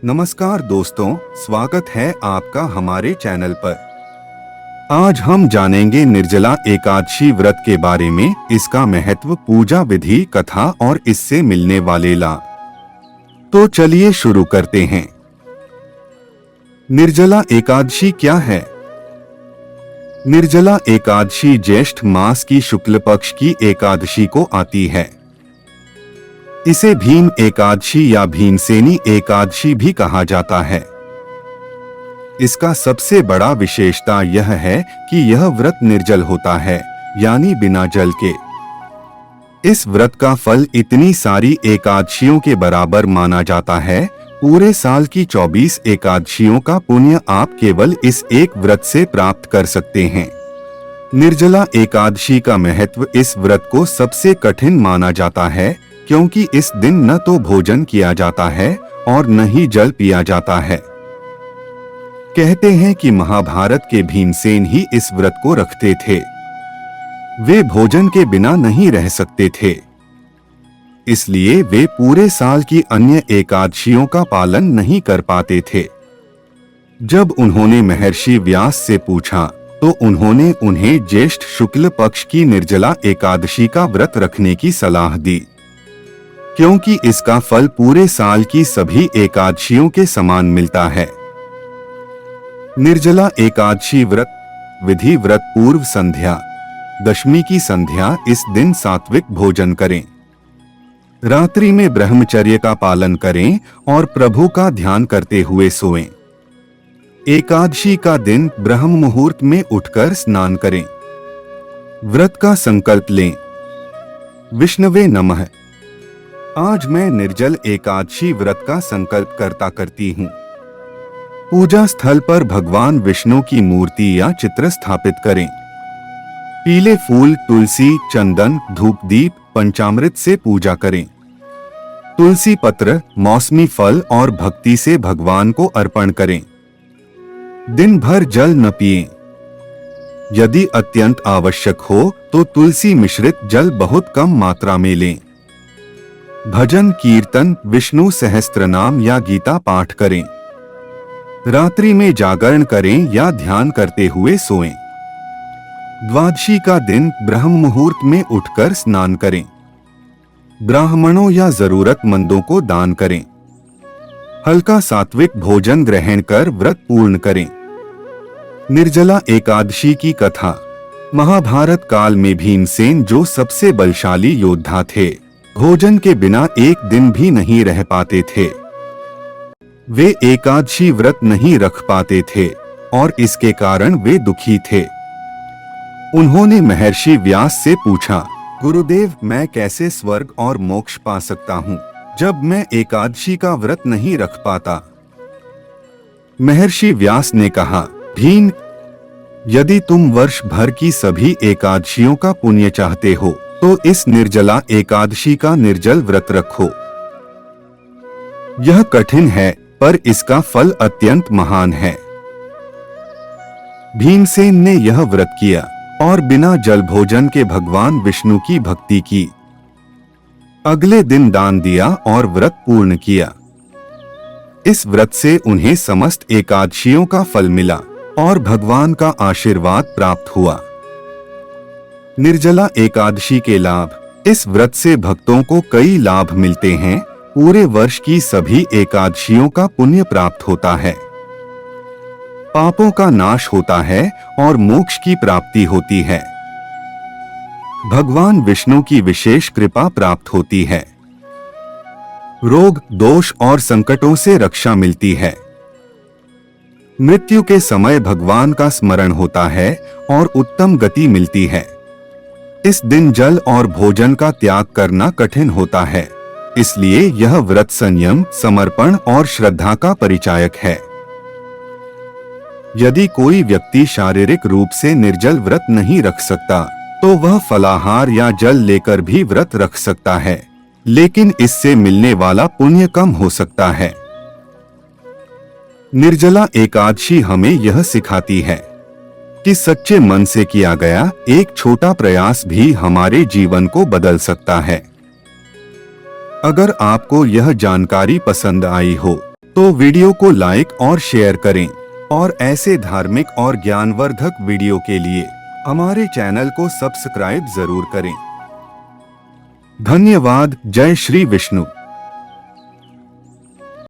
नमस्कार दोस्तों, स्वागत है आपका हमारे चैनल पर। आज हम जानेंगे निर्जला एकादशी व्रत के बारे में, इसका महत्व, पूजा विधि, कथा और इससे मिलने वाले लाभ। तो चलिए शुरू करते हैं। निर्जला एकादशी क्या है? निर्जला एकादशी ज्येष्ठ मास की शुक्ल पक्ष की एकादशी को आती है। इसे भीम एकादशी या भीमसेनी एकादशी भी कहा जाता है। इसका सबसे बड़ा विशेषता यह है कि यह व्रत निर्जल होता है, यानी बिना जल के। इस व्रत का फल इतनी सारी एकादशियों के बराबर माना जाता है। पूरे साल की 24 एकादशियों का पुण्य आप केवल इस एक व्रत से प्राप्त कर सकते हैं। निर्जला एकादशी का महत्व, इस व्रत को सबसे कठिन माना जाता है क्योंकि इस दिन न तो भोजन किया जाता है और न ही जल पिया जाता है। कहते हैं कि महाभारत के भीमसेन ही इस व्रत को रखते थे। वे भोजन के बिना नहीं रह सकते थे, इसलिए वे पूरे साल की अन्य एकादशियों का पालन नहीं कर पाते थे। जब उन्होंने महर्षि व्यास से पूछा तो उन्होंने उन्हें ज्येष्ठ शुक्ल पक्ष की निर्जला एकादशी का व्रत रखने की सलाह दी, क्योंकि इसका फल पूरे साल की सभी एकादशियों के समान मिलता है। निर्जला एकादशी व्रत विधि: व्रत पूर्व संध्या, दशमी की संध्या, इस दिन सात्विक भोजन करें। रात्रि में ब्रह्मचर्य का पालन करें और प्रभु का ध्यान करते हुए सोएं। एकादशी का दिन ब्रह्म मुहूर्त में उठकर स्नान करें। व्रत का संकल्प लें। विष्णवे नमः। आज मैं निर्जल एकादशी व्रत का संकल्प करती हूँ। पूजा स्थल पर भगवान विष्णु की मूर्ति या चित्र स्थापित करें। पीले फूल, तुलसी, चंदन, धूप दीप, पंचामृत से पूजा करें। तुलसी पत्र, मौसमी फल और भक्ति से भगवान को अर्पण करें। दिन भर जल न पिएं। यदि अत्यंत आवश्यक हो तो तुलसी मिश्रित जल बहुत कम मात्रा में लें। भजन, कीर्तन, विष्णु सहस्त्रनाम या गीता पाठ करें। रात्रि में जागरण करें या ध्यान करते हुए सोएं। द्वादशी का दिन ब्रह्म मुहूर्त में उठकर स्नान करें। ब्राह्मणों या जरूरतमंदों को दान करें। हल्का सात्विक भोजन ग्रहण कर व्रत पूर्ण करें। निर्जला एकादशी की कथा। महाभारत काल में भीमसेन, जो सबसे बलशाली योद्धा थे, भोजन के बिना एक दिन भी नहीं रह पाते थे। वे एकादशी व्रत नहीं रख पाते थे और इसके कारण वे दुखी थे। उन्होंने महर्षि व्यास से पूछा, गुरुदेव, मैं कैसे स्वर्ग और मोक्ष पा सकता हूँ जब मैं एकादशी का व्रत नहीं रख पाता? महर्षि व्यास ने कहा, भीम, यदि तुम वर्ष भर की सभी एकादशियों का पुण्य चाहते हो तो इस निर्जला एकादशी का निर्जल व्रत रखो। यह कठिन है पर इसका फल अत्यंत महान है। भीमसेन ने यह व्रत किया और बिना जल भोजन के भगवान विष्णु की भक्ति की। अगले दिन दान दिया और व्रत पूर्ण किया। इस व्रत से उन्हें समस्त एकादशियों का फल मिला और भगवान का आशीर्वाद प्राप्त हुआ। निर्जला एकादशी के लाभ। इस व्रत से भक्तों को कई लाभ मिलते हैं। पूरे वर्ष की सभी एकादशियों का पुण्य प्राप्त होता है। पापों का नाश होता है और मोक्ष की प्राप्ति होती है। भगवान विष्णु की विशेष कृपा प्राप्त होती है। रोग, दोष और संकटों से रक्षा मिलती है। मृत्यु के समय भगवान का स्मरण होता है और उत्तम गति मिलती है। इस दिन जल और भोजन का त्याग करना कठिन होता है, इसलिए यह व्रत संयम, समर्पण और श्रद्धा का परिचायक है। यदि कोई व्यक्ति शारीरिक रूप से निर्जल व्रत नहीं रख सकता तो वह फलाहार या जल लेकर भी व्रत रख सकता है, लेकिन इससे मिलने वाला पुण्य कम हो सकता है। निर्जला एकादशी हमें यह सिखाती है कि सच्चे मन से किया गया एक छोटा प्रयास भी हमारे जीवन को बदल सकता है। अगर आपको यह जानकारी पसंद आई हो तो वीडियो को लाइक और शेयर करें और ऐसे धार्मिक और ज्ञानवर्धक वीडियो के लिए हमारे चैनल को सब्सक्राइब जरूर करें। धन्यवाद। जय श्री विष्णु।